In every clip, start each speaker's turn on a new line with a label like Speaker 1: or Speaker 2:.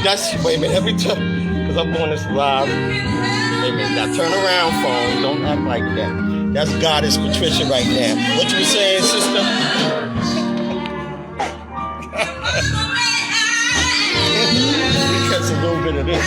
Speaker 1: That's, wait a minute, every time, because I'm doing this live. Wait a minute, now turn around, phone. Don't act like that. That's Goddess Patricia right now. What you were saying, sister? Because a little bit of this.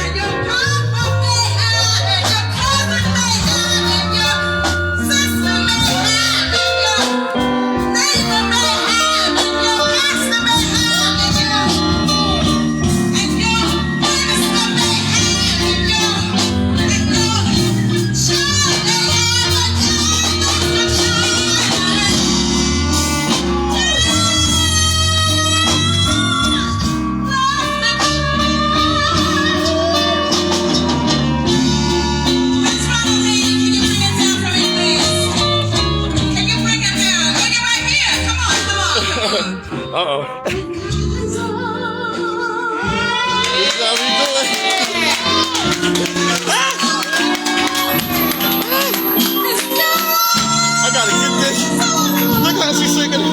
Speaker 1: Uh-oh. How we doing? I gotta get this. Look how she's singing.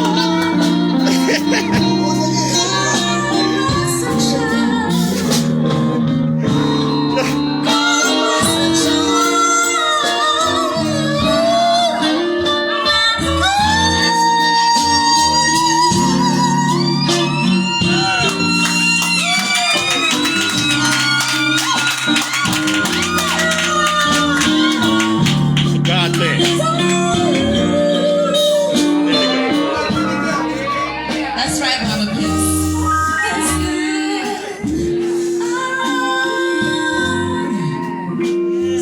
Speaker 2: That's right, Mama Piss.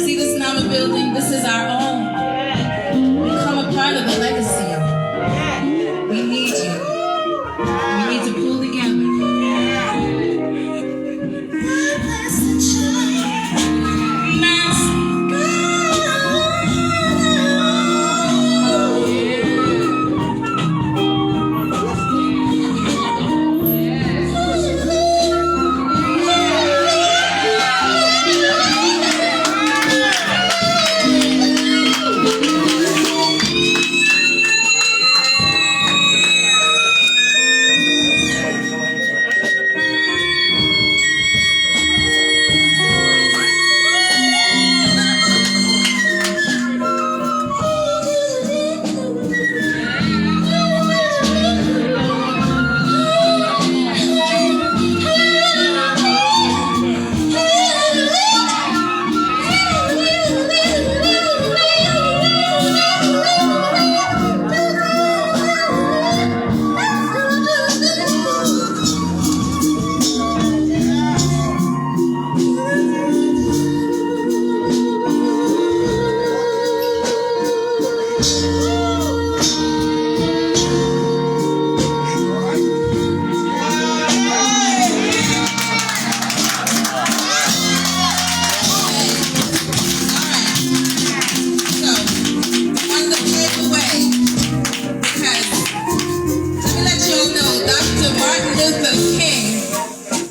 Speaker 2: See this N.A.M.A building? This is our own. Become a part of the legacy. We need you. We need to pull together.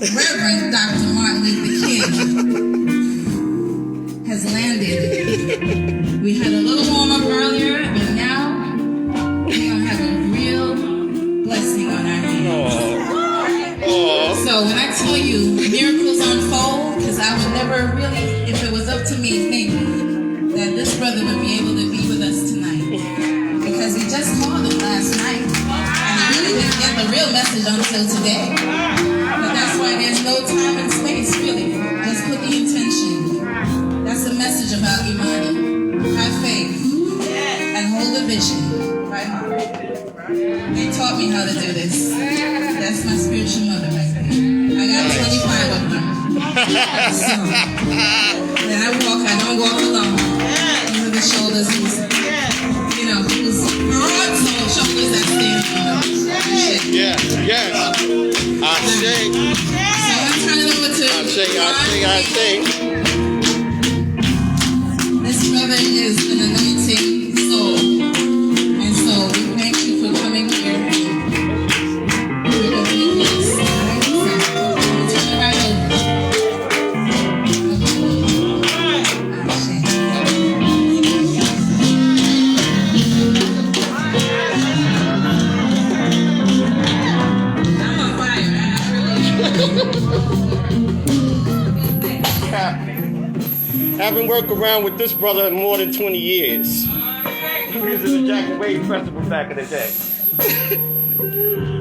Speaker 2: Reverend Dr. Martin Luther King has landed. We had a little warm up earlier, but now we're going to have a real blessing on our hands. So when I tell you miracles unfold, because I would never really, if it was up to me, think that this brother would be able to be with us tonight. Because he just called him last night, and he really didn't get the real message until today. But that's why there's no time and space, really. Just put the intention. That's the message about Imani. Have faith and hold the vision. Right, Mom? They taught me how to do this. That's my spiritual mother right there. I got 25 of them. So, when I walk, I don't walk alone. These are the shoulders whose broad shoulders that stand on.
Speaker 1: Yes. I say.
Speaker 2: So I'm turning over to
Speaker 1: I say.
Speaker 2: This brother is an anointing soul. And so we thank you for coming here. We're going to be this. Alright? So turn it right over. I'm on fire. I really am.
Speaker 1: work around with this brother in more than 20 years. He was in the Jack and Wade Festival back in the day.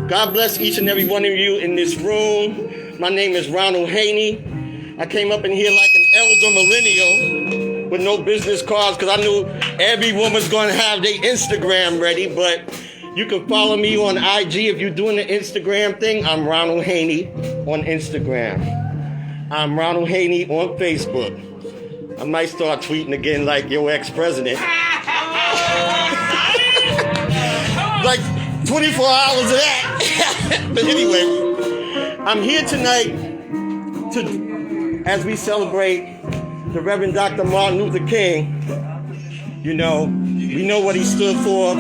Speaker 1: God bless each and every one of you in this room. My name is Ronald Haynie. I came up in here like an elder millennial with no business cards because I knew every woman's going to have their Instagram ready. But you can follow me on IG if you're doing the Instagram thing. I'm Ronald Haynie on Instagram. I'm Ronald Haynie on Facebook. I might start tweeting again like your ex-president. Like 24 hours of that. But anyway, I'm here tonight as we celebrate the Reverend Dr. Martin Luther King. You know, we know what he stood for.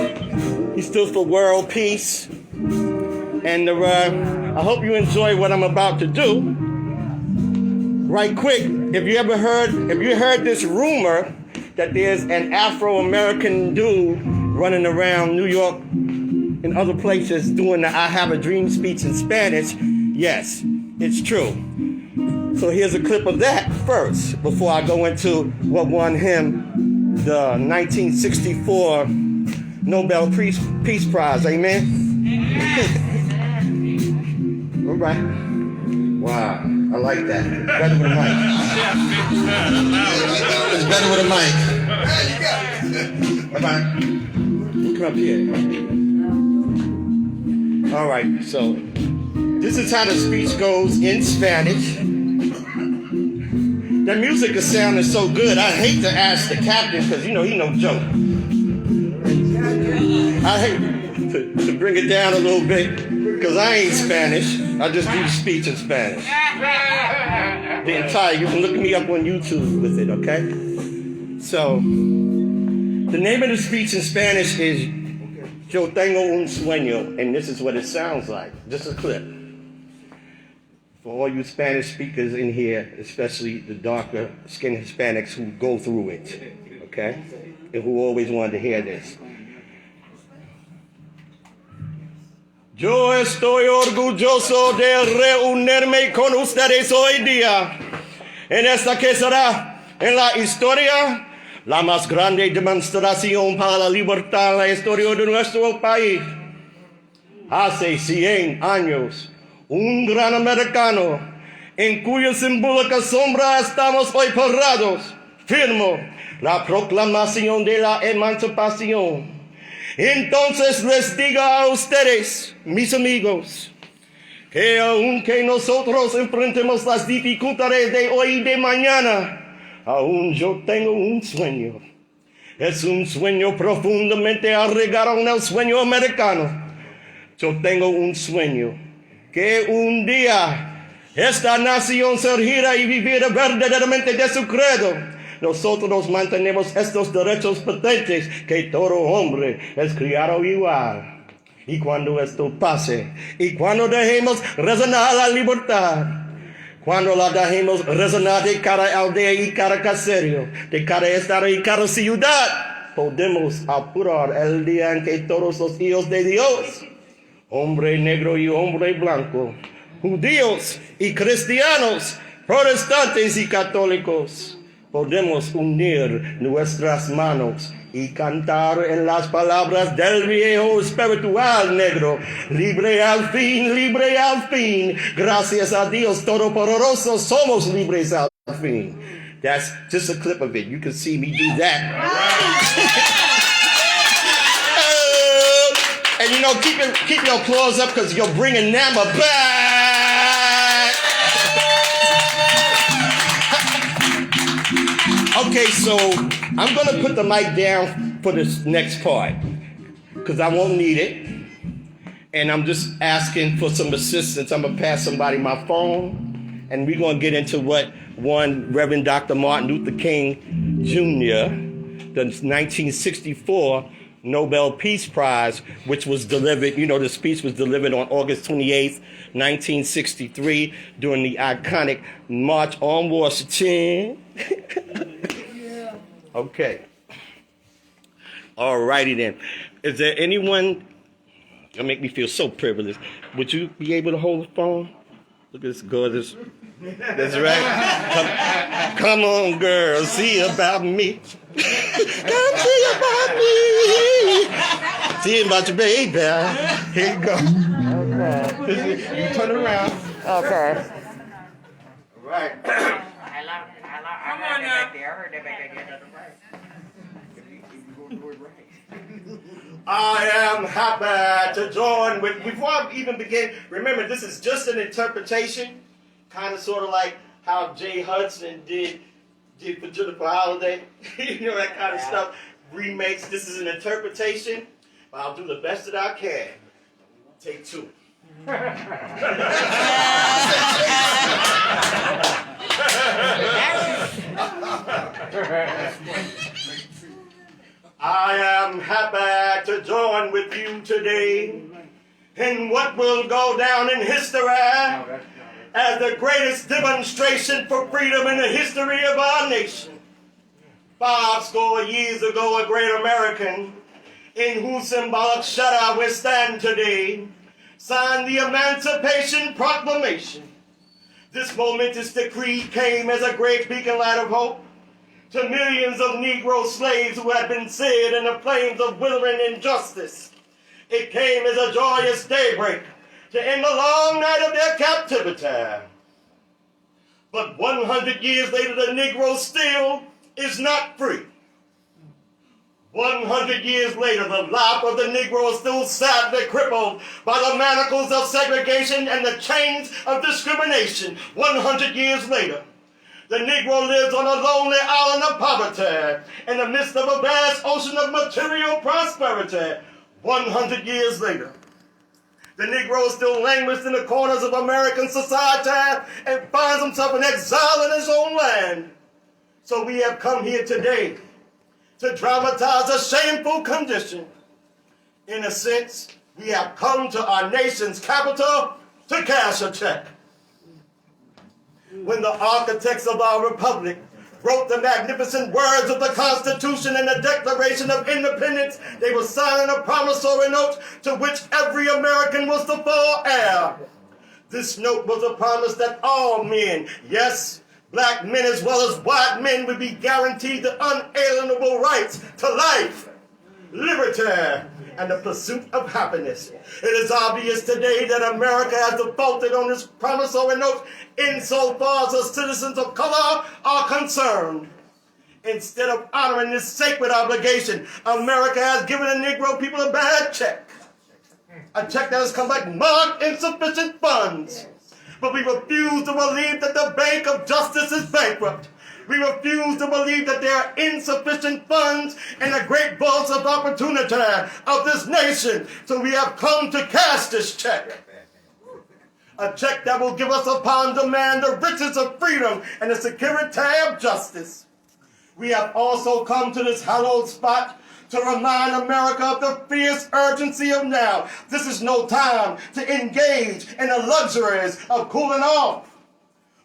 Speaker 1: He stood for world peace. And I hope you enjoy what I'm about to do. Right quick, if you heard this rumor that there's an Afro-American dude running around New York and other places doing the I Have a Dream speech in Spanish, yes, it's true. So here's a clip of that first, before I go into what won him the 1964 Nobel Peace Prize. Amen? All right. Wow, I like that. It's better with a mic. It's better with a mic. Bye-bye. You come up here. All right, so this is how the speech goes in Spanish. The music is sounding so good, I hate to ask the captain, because, you know, he no joke. I hate to bring it down a little bit, because I ain't Spanish. I just do the speech in Spanish. The entire, you can look me up on YouTube with it, okay? So, the name of the speech in Spanish is Yo Tengo un Sueño, and this is what it sounds like. Just a clip. For all you Spanish speakers in here, especially the darker skinned Hispanics who go through it, okay? And who always wanted to hear this. Yo estoy orgulloso de reunirme con ustedes hoy día en esta que será en la historia la más grande demostración para la libertad en la historia de nuestro país. Hace 100 años, un gran americano en cuya simbólica sombra estamos hoy parados, firmó la proclamación de la emancipación. Entonces les digo a ustedes, mis amigos, que aunque nosotros enfrentemos las dificultades de hoy y de mañana, aún yo tengo un sueño. Es un sueño profundamente arraigado en el sueño americano. Yo tengo un sueño que un día esta nación surgirá y vivirá verdaderamente de su credo. Nosotros mantenemos estos derechos patentes que todo hombre es criado igual. Y cuando esto pase, y cuando dejemos resonar la libertad, cuando la dejemos resonar de cada aldea y cada caserío, de cada estado y cada ciudad, podemos apurar el día en que todos los hijos de Dios, hombre negro y hombre blanco, judíos y cristianos, protestantes y católicos, podemos unir nuestras manos y cantar en las palabras del viejo espiritual negro, libre al fin, gracias a Dios Todopoderoso, somos libres al fin. That's just a clip of it. You can see me do that. And you know, keep your applause up because you're bringing N.A.M.A back. Okay, so I'm going to put the mic down for this next part because I won't need it. And I'm just asking for some assistance. I'm going to pass somebody my phone, and we're going to get into what won Reverend Dr. Martin Luther King Jr., the 1964 Nobel Peace Prize, which was delivered, you know, the speech was delivered on August 28th, 1963, during the iconic March on Washington. Okay. All righty then. Is there anyone, it'll make me feel so privileged. Would you be able to hold the phone? Look at this gorgeous That's right. Come on, girl, see about me. Come see about me. See about your baby. Here you go. Okay. You turn around. Okay. Right.
Speaker 3: Come on now.
Speaker 1: I am happy to join with. Before I even begin, remember this is just an interpretation, kind of sort of like how Jay Hudson did for Jennifer Holiday, you know, that kind of stuff. Remakes. This is an interpretation, but I'll do the best that I can. Take two. I am happy to join with you today in what will go down in history as the greatest demonstration for freedom in the history of our nation. 50 years ago, a great American, in whose symbolic shadow we stand today, signed the Emancipation Proclamation. This momentous decree came as a great beacon light of hope to millions of Negro slaves who had been seared in the flames of withering injustice. It came as a joyous daybreak to end the long night of their captivity. But 100 years later, the Negro still is not free. 100 years later, the life of the Negro is still sadly crippled by the manacles of segregation and the chains of discrimination. 100 years later, the Negro lives on a lonely island of poverty in the midst of a vast ocean of material prosperity. 100 years later, the Negro still languishes in the corners of American society and finds himself in exile in his own land. So we have come here today to dramatize a shameful condition. In a sense, we have come to our nation's capital to cash a check. When the architects of our republic wrote the magnificent words of the Constitution and the Declaration of Independence, they were signing a promissory note to which every American was to fall heir. This note was a promise that all men, yes, black men as well as white men, would be guaranteed the unalienable rights to life, liberty, and the pursuit of happiness. It is obvious today that America has defaulted on this promissory note insofar as the citizens of color are concerned. Instead of honoring this sacred obligation, America has given the Negro people a bad check. A check that has come back marked insufficient funds. But we refuse to believe that the Bank of Justice is bankrupt. We refuse to believe that there are insufficient funds in the great vaults of opportunity of this nation. So we have come to cash this check. A check that will give us upon demand the riches of freedom and the security of justice. We have also come to this hallowed spot to remind America of the fierce urgency of now. This is no time to engage in the luxuries of cooling off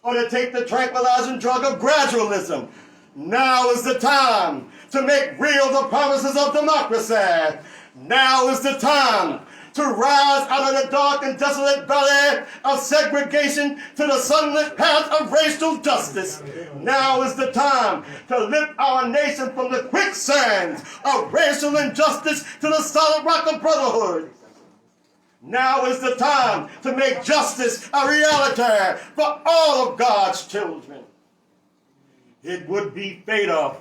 Speaker 1: or to take the tranquilizing drug of gradualism. Now is the time to make real the promises of democracy. Now is the time to rise out of the dark and desolate valley of segregation to the sunlit path of racial justice. Now is the time to lift our nation from the quicksands of racial injustice to the solid rock of brotherhood. Now is the time to make justice a reality for all of God's children. It would be fatal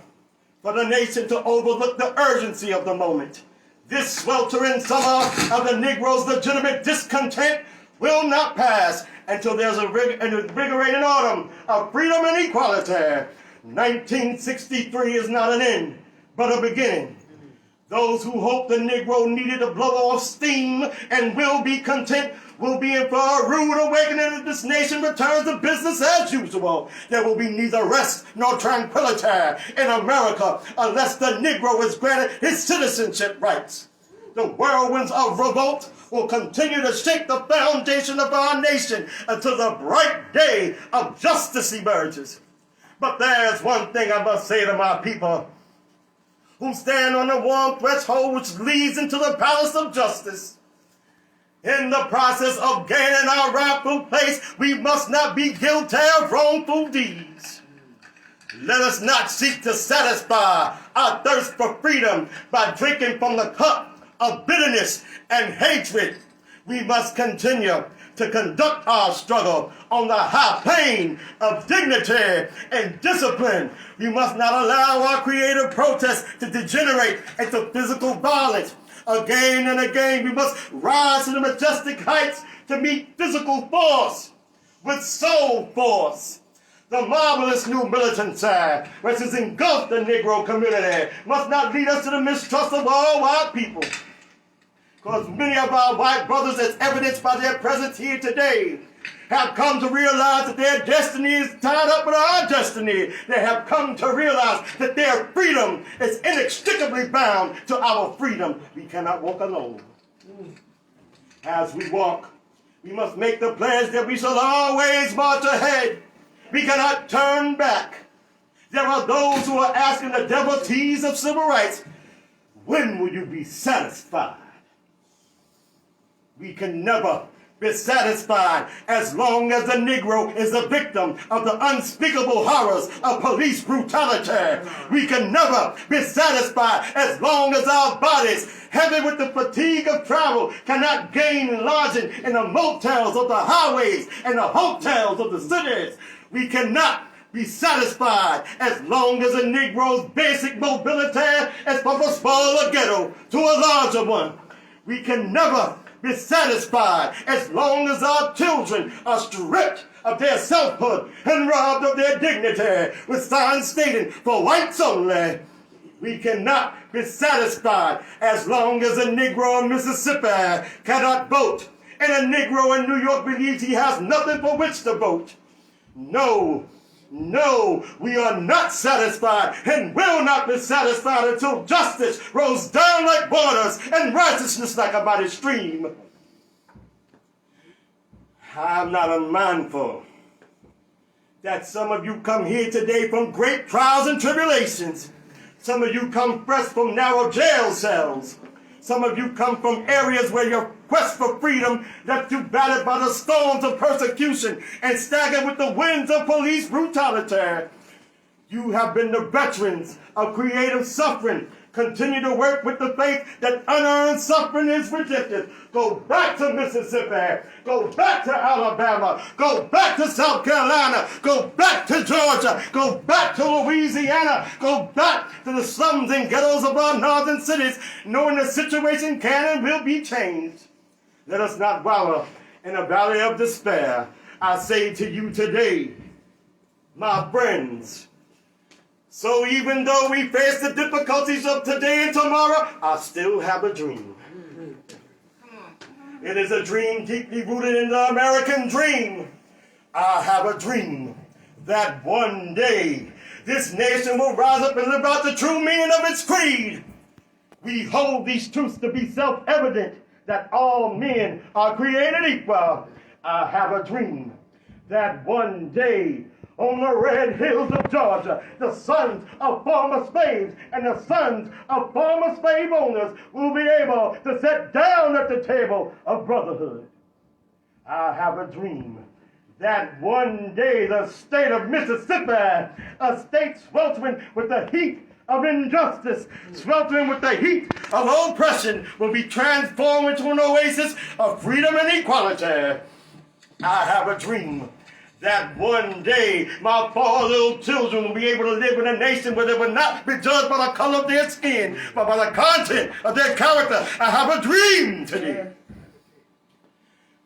Speaker 1: for the nation to overlook the urgency of the moment. This sweltering summer of the Negro's legitimate discontent will not pass until there's an invigorating autumn of freedom and equality. 1963 is not an end, but a beginning. Those who hope the Negro needed to blow off steam and will be content will be in for a rude awakening if this nation returns to business as usual. There will be neither rest nor tranquility in America unless the Negro is granted his citizenship rights. The whirlwinds of revolt will continue to shake the foundation of our nation until the bright day of justice emerges. But there's one thing I must say to my people who stand on the warm threshold which leads into the palace of justice. In the process of gaining our rightful place, we must not be guilty of wrongful deeds. Let us not seek to satisfy our thirst for freedom by drinking from the cup of bitterness and hatred. We must continue to conduct our struggle on the high plane of dignity and discipline. We must not allow our creative protest to degenerate into physical violence. Again and again, we must rise to the majestic heights to meet physical force with soul force. The marvelous new militancy, which has engulfed the Negro community, must not lead us to the mistrust of all white people. Because many of our white brothers, as evidenced by their presence here today, have come to realize that their destiny is tied up with our destiny. They have come to realize that their freedom is inextricably bound to our freedom. We cannot walk alone. As we walk, we must make the pledge that we shall always march ahead. We cannot turn back. There are those who are asking the devotees of civil rights, when will you be satisfied? We can never be satisfied as long as the Negro is the victim of the unspeakable horrors of police brutality. We can never be satisfied as long as our bodies, heavy with the fatigue of travel, cannot gain lodging in the motels of the highways and the hotels of the cities. We cannot be satisfied as long as a Negro's basic mobility is from a smaller ghetto to a larger one. We can never be satisfied as long as our children are stripped of their selfhood and robbed of their dignity with signs stating for whites only. We cannot be satisfied as long as a Negro in Mississippi cannot vote and a Negro in New York believes he has nothing for which to vote. No, we are not satisfied and will not be satisfied until justice rolls down like waters and righteousness like a mighty stream. I'm not unmindful that some of you come here today from great trials and tribulations. Some of you come fresh from narrow jail cells. Some of you come from areas where your quest for freedom left you battered by the storms of persecution and staggered with the winds of police brutality. You have been the veterans of creative suffering. Continue to work with the faith that unearned suffering is rejected. Go back to Mississippi. Go back to Alabama. Go back to South Carolina. Go back to Georgia. Go back to Louisiana. Go back to the slums and ghettos of our northern cities, knowing the situation can and will be changed. Let us not wallow in a valley of despair. I say to you today, my friends, so even though we face the difficulties of today and tomorrow, I still have a dream. It is a dream deeply rooted in the American dream. I have a dream that one day this nation will rise up and live out the true meaning of its creed. We hold these truths to be self-evident, that all men are created equal. I have a dream that one day on the red hills of Georgia, the sons of former slaves and the sons of former slave owners will be able to sit down at the table of brotherhood. I have a dream that one day the state of Mississippi, a state sweltering with the heat of injustice, sweltering with the heat of oppression, will be transformed into an oasis of freedom and equality. I have a dream that one day my 4 little children will be able to live in a nation where they will not be judged by the color of their skin, but by the content of their character. I have a dream today.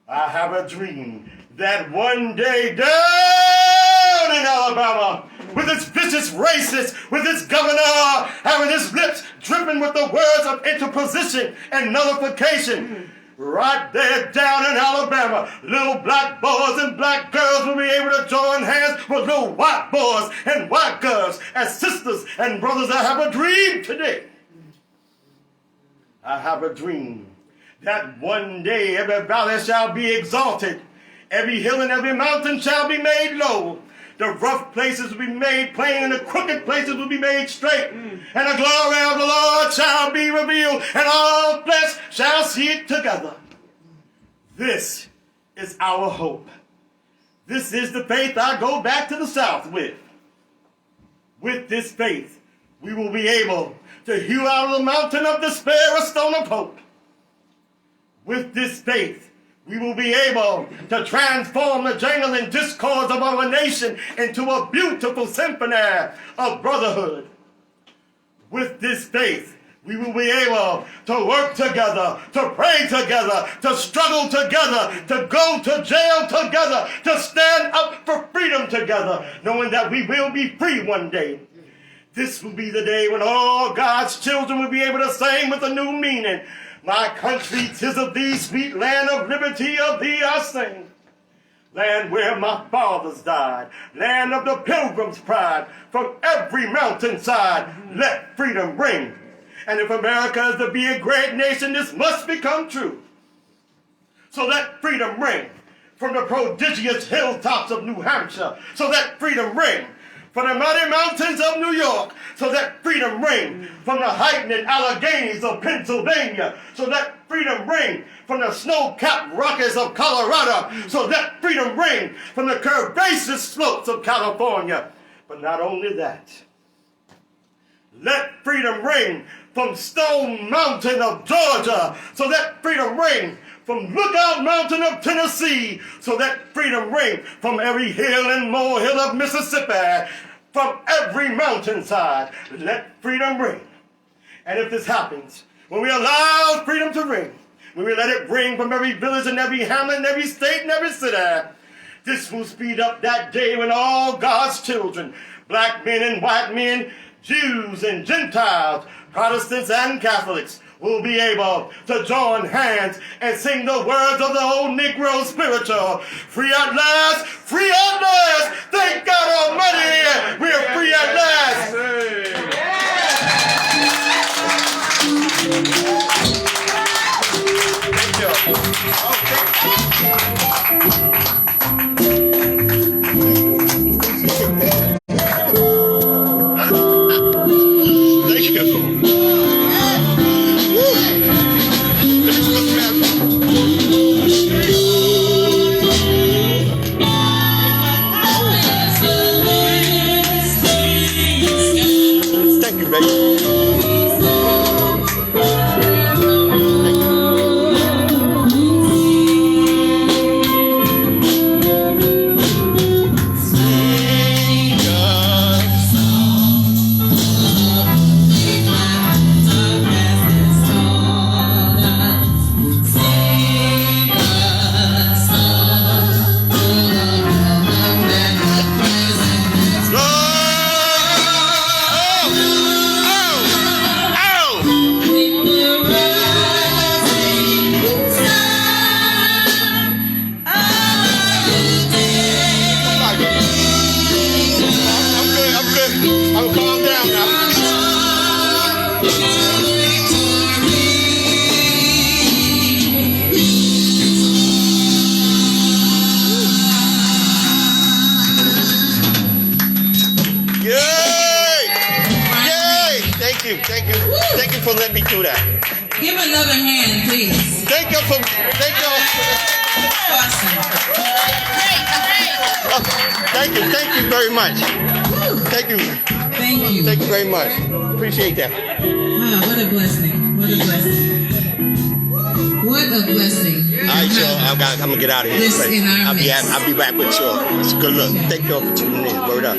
Speaker 1: I have a dream that one day down in Alabama, with its vicious racist, with its governor having his lips dripping with the words of interposition and nullification, right there down in Alabama, little black boys and black girls will be able to join hands with little white boys and white girls as sisters and brothers. I have a dream today. I have a dream that one day every valley shall be exalted, every hill and every mountain shall be made low. The rough places will be made plain, and the crooked places will be made straight. And the glory of the Lord shall be revealed, and all flesh shall see it together. This is our hope. This is the faith I go back to the South with. With this faith, we will be able to hew out of the mountain of despair a stone of hope. With this faith, we will be able to transform the jangling discords of our nation into a beautiful symphony of brotherhood. With this faith, we will be able to work together, to pray together, to struggle together, to go to jail together, to stand up for freedom together, knowing that we will be free one day. This will be the day when all God's children will be able to sing with a new meaning. My country, 'tis of thee, sweet land of liberty, of thee I sing. Land where my fathers died, land of the pilgrim's pride, from every mountainside, let freedom ring. And if America is to be a great nation, this must become true. So let freedom ring from the prodigious hilltops of New Hampshire. So let freedom ring from the mighty mountains of New York. So let freedom ring from the heightened Alleghenies of Pennsylvania. So let freedom ring from the snow-capped Rockies of Colorado. So let freedom ring from the curvaceous slopes of California. But not only that, let freedom ring from Stone Mountain of Georgia. So let freedom ring from Lookout Mountain of Tennessee. So let freedom ring from every hill and molehill of Mississippi. From every mountainside, let freedom ring. And if this happens, when we allow freedom to ring, when we let it ring from every village and every hamlet and every state and every city, this will speed up that day when all God's children, black men and white men, Jews and Gentiles, Protestants and Catholics, will be able to join hands and sing the words of the old Negro spiritual. Free at last, free at last. Thank God Almighty, we're free at last. Thank you. Thank you for letting me do that.
Speaker 2: Give another hand, please.
Speaker 1: Thank you for
Speaker 2: Awesome.
Speaker 1: Thank you very much. Thank you.
Speaker 2: Thank you.
Speaker 1: Thank you very much. Appreciate that.
Speaker 2: Wow, what a blessing. What a blessing. What a blessing.
Speaker 1: All right, y'all. I'm gonna get out of here.
Speaker 2: This in our
Speaker 1: I'll
Speaker 2: midst.
Speaker 1: be back with y'all. It's a good look. Thank y'all for tuning in. Word up.